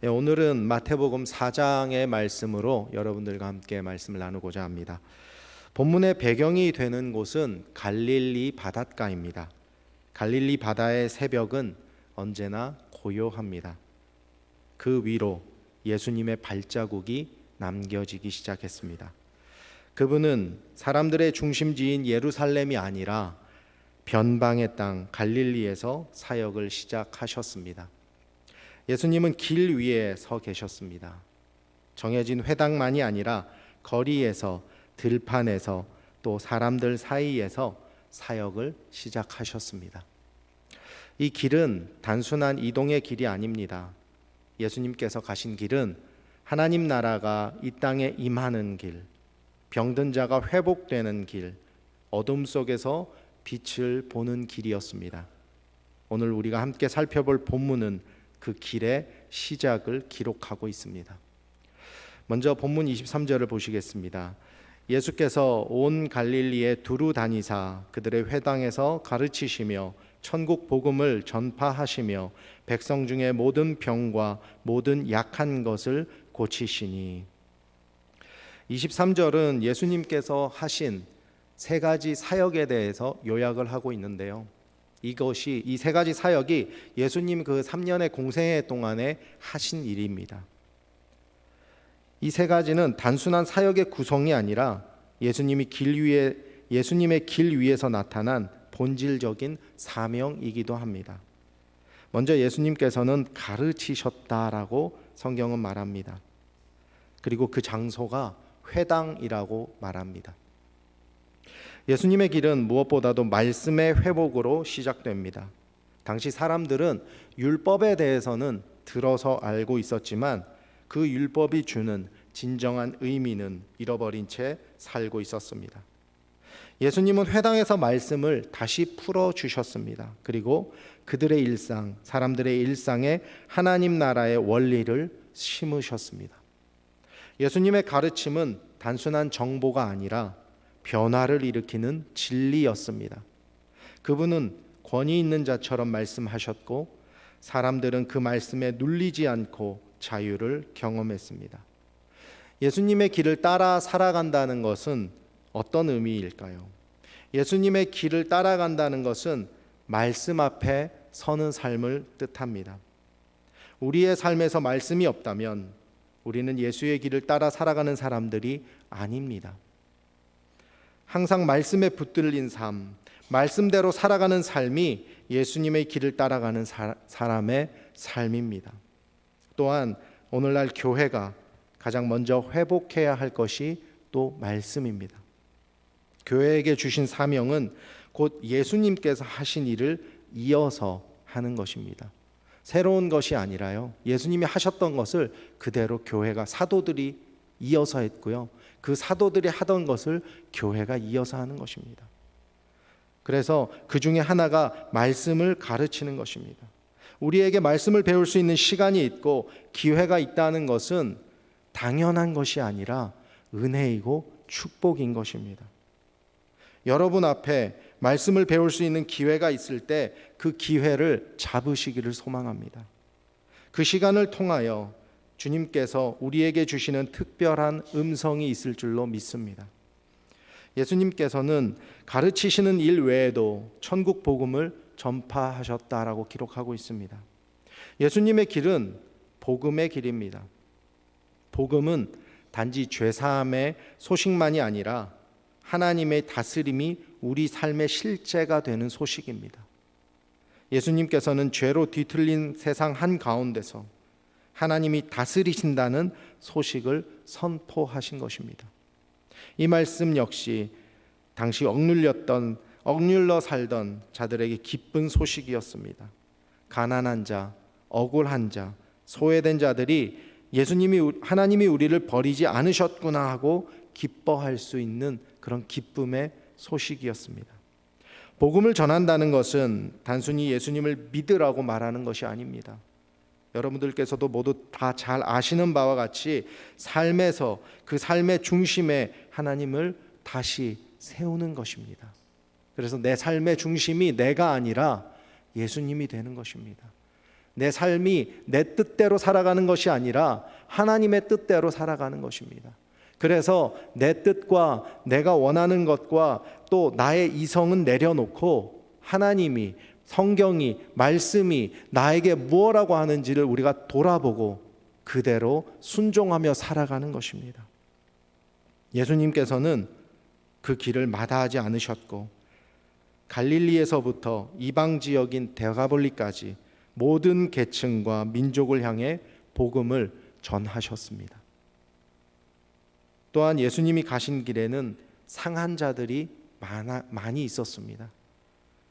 오늘은 마태복음 4장의 말씀으로 여러분들과 함께 말씀을 나누고자 합니다. 본문의 배경이 되는 곳은 갈릴리 바닷가입니다. 갈릴리 바다의 새벽은 언제나 고요합니다. 그 위로 예수님의 발자국이 남겨지기 시작했습니다. 그분은 사람들의 중심지인 예루살렘이 아니라 변방의 땅 갈릴리에서 사역을 시작하셨습니다. 예수님은 길 위에 서 계셨습니다. 정해진 회당만이 아니라 거리에서, 들판에서, 또 사람들 사이에서 사역을 시작하셨습니다. 이 길은 단순한 이동의 길이 아닙니다. 예수님께서 가신 길은 하나님 나라가 이 땅에 임하는 길, 병든 자가 회복되는 길, 어둠 속에서 빛을 보는 길이었습니다. 오늘 우리가 함께 살펴볼 본문은 그 길의 시작을 기록하고 있습니다. 먼저 본문 23절을 보시겠습니다. 예수께서 온 갈릴리에 두루 다니사 그들의 회당에서 가르치시며 천국 복음을 전파하시며 백성 중에 모든 병과 모든 약한 것을 고치시니. 23절은 예수님께서 하신 세 가지 사역에 대해서 요약을 하고 있는데요. 이 세 가지 사역이 예수님 그 3년의 공생애 동안에 하신 일입니다. 이 세 가지는 단순한 사역의 구성이 아니라 예수님의 길 위에서 나타난 본질적인 사명이기도 합니다. 먼저 예수님께서는 가르치셨다라고 성경은 말합니다. 그리고 그 장소가 회당이라고 말합니다. 예수님의 길은 무엇보다도 말씀의 회복으로 시작됩니다. 당시 사람들은 율법에 대해서는 들어서 알고 있었지만 그 율법이 주는 진정한 의미는 잃어버린 채 살고 있었습니다. 예수님은 회당에서 말씀을 다시 풀어주셨습니다. 그리고 그들의 일상, 사람들의 일상에 하나님 나라의 원리를 심으셨습니다. 예수님의 가르침은 단순한 정보가 아니라 변화를 일으키는 진리였습니다. 그분은 권위 있는 자처럼 말씀하셨고 사람들은 그 말씀에 눌리지 않고 자유를 경험했습니다. 예수님의 길을 따라 살아간다는 것은 어떤 의미일까요? 예수님의 길을 따라간다는 것은 말씀 앞에 서는 삶을 뜻합니다. 우리의 삶에서 말씀이 없다면 우리는 예수의 길을 따라 살아가는 사람들이 아닙니다. 항상 말씀에 붙들린 삶, 말씀대로 살아가는 삶이 예수님의 길을 따라가는 사람의 삶입니다. 또한 오늘날 교회가 가장 먼저 회복해야 할 것이 또 말씀입니다. 교회에게 주신 사명은 곧 예수님께서 하신 일을 이어서 하는 것입니다. 새로운 것이 아니라요, 예수님이 하셨던 것을 그대로 교회가, 사도들이 이어서 했고요, 그 사도들이 하던 것을 교회가 이어서 하는 것입니다. 그래서 그 중에 하나가 말씀을 가르치는 것입니다. 우리에게 말씀을 배울 수 있는 시간이 있고 기회가 있다는 것은 당연한 것이 아니라 은혜이고 축복인 것입니다. 여러분 앞에 말씀을 배울 수 있는 기회가 있을 때 그 기회를 잡으시기를 소망합니다. 그 시간을 통하여 주님께서 우리에게 주시는 특별한 음성이 있을 줄로 믿습니다. 예수님께서는 가르치시는 일 외에도 천국 복음을 전파하셨다라고 기록하고 있습니다. 예수님의 길은 복음의 길입니다. 복음은 단지 죄사함의 소식만이 아니라 하나님의 다스림이 우리 삶의 실제가 되는 소식입니다. 예수님께서는 죄로 뒤틀린 세상 한가운데서 하나님이 다스리신다는 소식을 선포하신 것입니다. 이 말씀 역시 당시 억눌러 살던 자들에게 기쁜 소식이었습니다. 가난한 자, 억울한 자, 소외된 자들이 하나님이 우리를 버리지 않으셨구나 하고 기뻐할 수 있는 그런 기쁨의 소식이었습니다. 복음을 전한다는 것은 단순히 예수님을 믿으라고 말하는 것이 아닙니다. 여러분들께서도 모두 다 잘 아시는 바와 같이 삶에서 그 삶의 중심에 하나님을 다시 세우는 것입니다. 그래서 내 삶의 중심이 내가 아니라 예수님이 되는 것입니다. 내 삶이 내 뜻대로 살아가는 것이 아니라 하나님의 뜻대로 살아가는 것입니다. 그래서 내 뜻과 내가 원하는 것과 또 나의 이성은 내려놓고 하나님이, 성경이, 말씀이 나에게 무엇라고 하는지를 우리가 돌아보고 그대로 순종하며 살아가는 것입니다. 예수님께서는 그 길을 마다하지 않으셨고 갈릴리에서부터 이방 지역인 데가볼리까지 모든 계층과 민족을 향해 복음을 전하셨습니다. 또한 예수님이 가신 길에는 상한 자들이 많이 있었습니다.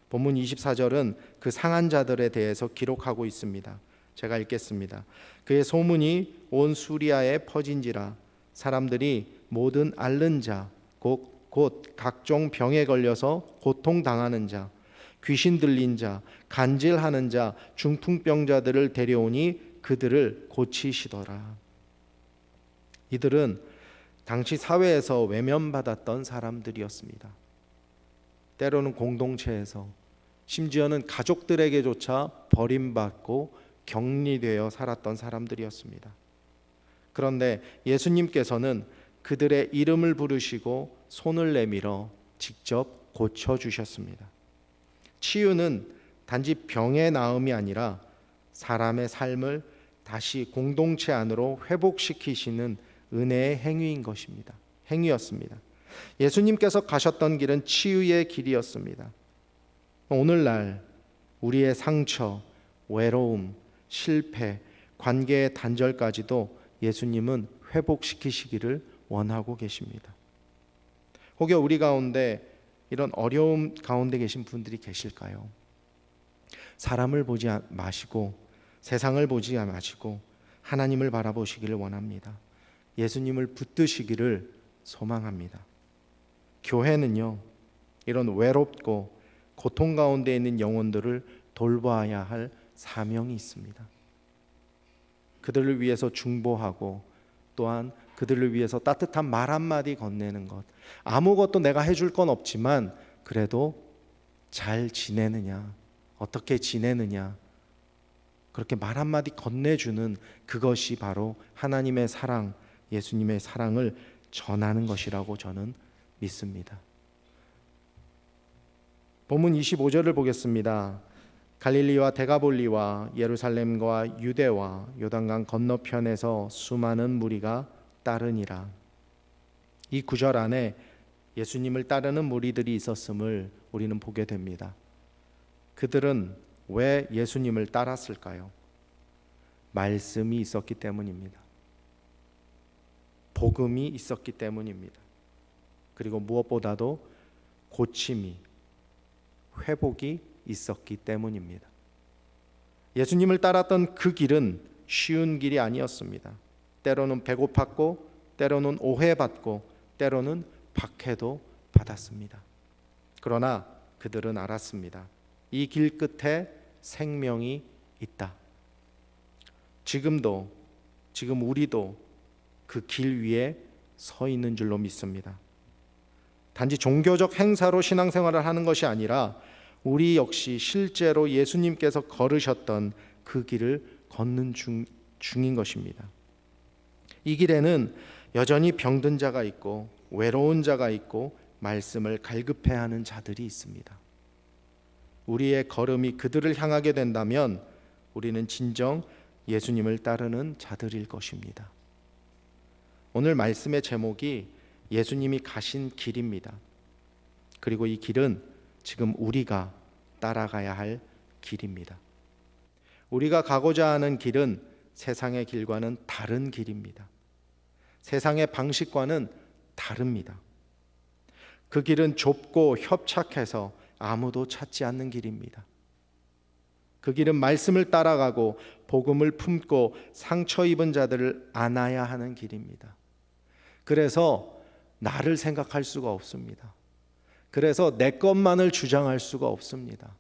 본문 24절은 그 상한 자들에 대해서 기록하고 있습니다. 제가 읽겠습니다. 그의 소문이 온 수리아에 퍼진지라 사람들이 모든 앓는 자, 곧 각종 병에 걸려서 고통당하는 자, 귀신 들린 자, 간질하는 자, 중풍병자들을 데려오니 그들을 고치시더라. 이들은 당시 사회에서 외면받았던 사람들이었습니다. 때로는 공동체에서, 심지어는 가족들에게조차 버림받고 격리되어 살았던 사람들이었습니다. 그런데 예수님께서는 그들의 이름을 부르시고 손을 내밀어 직접 고쳐주셨습니다. 치유는 단지 병의 나음이 아니라 사람의 삶을 다시 공동체 안으로 회복시키시는 은혜의 행위였습니다. 예수님께서 가셨던 길은 치유의 길이었습니다. 오늘날 우리의 상처, 외로움, 실패, 관계의 단절까지도 예수님은 회복시키시기를 원하고 계십니다. 혹여 우리 가운데 이런 어려움 가운데 계신 분들이 계실까요? 사람을 보지 마시고 세상을 보지 마시고 하나님을 바라보시기를 원합니다. 예수님을 붙드시기를 소망합니다. 교회는요, 이런 외롭고 고통 가운데 있는 영혼들을 돌봐야 할 사명이 있습니다. 그들을 위해서 중보하고 또한 그들을 위해서 따뜻한 말 한마디 건네는 것, 아무것도 내가 해줄 건 없지만 그래도 잘 지내느냐, 어떻게 지내느냐, 그렇게 말 한마디 건네주는 그것이 바로 하나님의 사랑, 예수님의 사랑을 전하는 것이라고 저는 믿습니다. 본문 25절을 보겠습니다. 갈릴리와 데가볼리와 예루살렘과 유대와 요단강 건너편에서 수많은 무리가 따르니라. 이 구절 안에 예수님을 따르는 무리들이 있었음을 우리는 보게 됩니다. 그들은 왜 예수님을 따랐을까요? 말씀이 있었기 때문입니다. 복음이 있었기 때문입니다. 그리고 무엇보다도 고침이, 회복이 있었기 때문입니다. 예수님을 따랐던 그 길은 쉬운 길이 아니었습니다. 때로는 배고팠고, 때로는 오해받고, 때로는 박해도 받았습니다. 그러나 그들은 알았습니다. 이 길 끝에 생명이 있다. 지금 우리도 그 길 위에 서 있는 줄로 믿습니다. 단지 종교적 행사로 신앙생활을 하는 것이 아니라 우리 역시 실제로 예수님께서 걸으셨던 그 길을 걷는 중인 것입니다. 이 길에는 여전히 병든 자가 있고 외로운 자가 있고 말씀을 갈급해하는 자들이 있습니다. 우리의 걸음이 그들을 향하게 된다면 우리는 진정 예수님을 따르는 자들일 것입니다. 오늘 말씀의 제목이 예수님이 가신 길입니다. 그리고 이 길은 지금 우리가 따라가야 할 길입니다. 우리가 가고자 하는 길은 세상의 길과는 다른 길입니다. 세상의 방식과는 다릅니다. 그 길은 좁고 협착해서 아무도 찾지 않는 길입니다. 그 길은 말씀을 따라가고 복음을 품고 상처 입은 자들을 안아야 하는 길입니다. 그래서 나를 생각할 수가 없습니다. 그래서 내 것만을 주장할 수가 없습니다.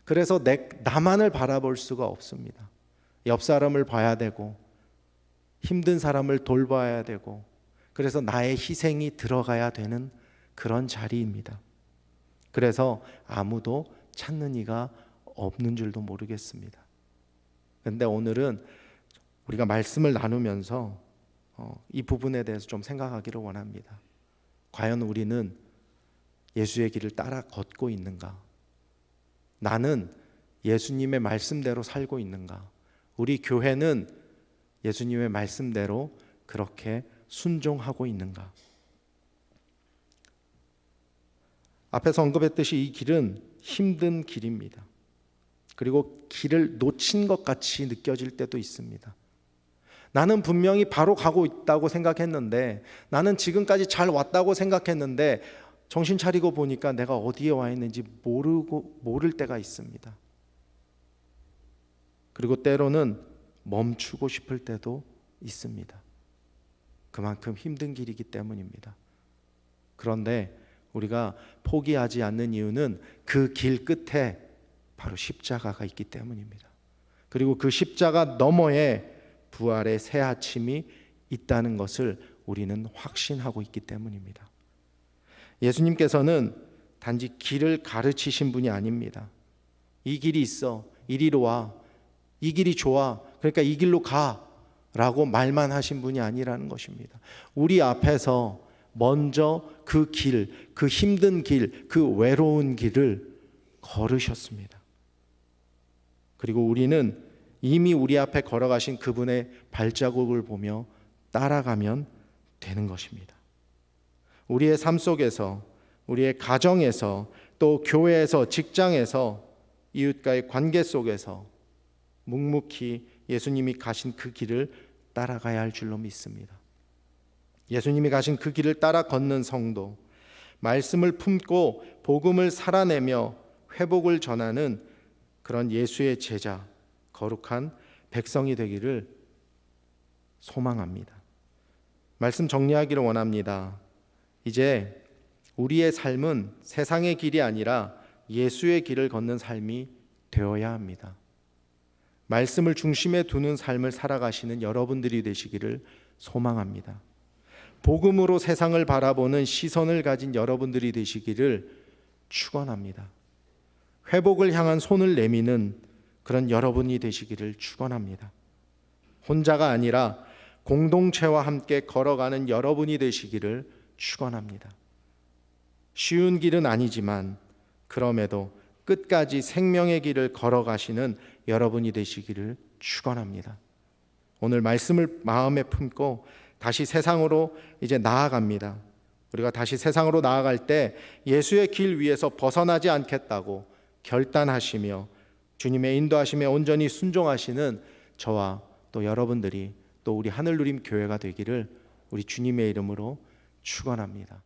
그래서 나만을 바라볼 수가 없습니다. 옆 사람을 봐야 되고 힘든 사람을 돌봐야 되고 그래서 나의 희생이 들어가야 되는 그런 자리입니다. 그래서 아무도 찾는 이가 없는 줄도 모르겠습니다. 근데 오늘은 우리가 말씀을 나누면서 이 부분에 대해서 좀 생각하기를 원합니다. 과연 우리는 예수의 길을 따라 걷고 있는가? 나는 예수님의 말씀대로 살고 있는가? 우리 교회는 예수님의 말씀대로 그렇게 순종하고 있는가? 앞에서 언급했듯이 이 길은 힘든 길입니다. 그리고 길을 놓친 것 같이 느껴질 때도 있습니다. 나는 분명히 바로 가고 있다고 생각했는데, 나는 지금까지 잘 왔다고 생각했는데 정신 차리고 보니까 내가 어디에 와 있는지 모를 때가 있습니다. 그리고 때로는 멈추고 싶을 때도 있습니다. 그만큼 힘든 길이기 때문입니다. 그런데 우리가 포기하지 않는 이유는 그 길 끝에 바로 십자가가 있기 때문입니다. 그리고 그 십자가 너머에 부활의 새 아침이 있다는 것을 우리는 확신하고 있기 때문입니다. 예수님께서는 단지 길을 가르치신 분이 아닙니다. 이 길이 있어, 이리로 와, 이 길이 좋아, 그러니까 이 길로 가 라고 말만 하신 분이 아니라는 것입니다. 우리 앞에서 먼저 그 길, 그 힘든 길, 그 외로운 길을 걸으셨습니다. 그리고 우리는 이미 우리 앞에 걸어가신 그분의 발자국을 보며 따라가면 되는 것입니다. 우리의 삶 속에서, 우리의 가정에서, 또 교회에서, 직장에서, 이웃과의 관계 속에서 묵묵히 예수님이 가신 그 길을 따라가야 할 줄로 믿습니다. 예수님이 가신 그 길을 따라 걷는 성도, 말씀을 품고 복음을 살아내며 회복을 전하는 그런 예수의 제자, 거룩한 백성이 되기를 소망합니다. 말씀 정리하기를 원합니다. 이제 우리의 삶은 세상의 길이 아니라 예수의 길을 걷는 삶이 되어야 합니다. 말씀을 중심에 두는 삶을 살아가시는 여러분들이 되시기를 소망합니다. 복음으로 세상을 바라보는 시선을 가진 여러분들이 되시기를 축원합니다. 회복을 향한 손을 내미는 그런 여러분이 되시기를 축원합니다. 혼자가 아니라 공동체와 함께 걸어가는 여러분이 되시기를 축원합니다. 쉬운 길은 아니지만 그럼에도 끝까지 생명의 길을 걸어가시는 여러분이 되시기를 축원합니다. 오늘 말씀을 마음에 품고 다시 세상으로 이제 나아갑니다. 우리가 다시 세상으로 나아갈 때 예수의 길 위에서 벗어나지 않겠다고 결단하시며 주님의 인도하심에 온전히 순종하시는 저와 또 여러분들이 또 우리 하늘누림 교회가 되기를 우리 주님의 이름으로 축원합니다.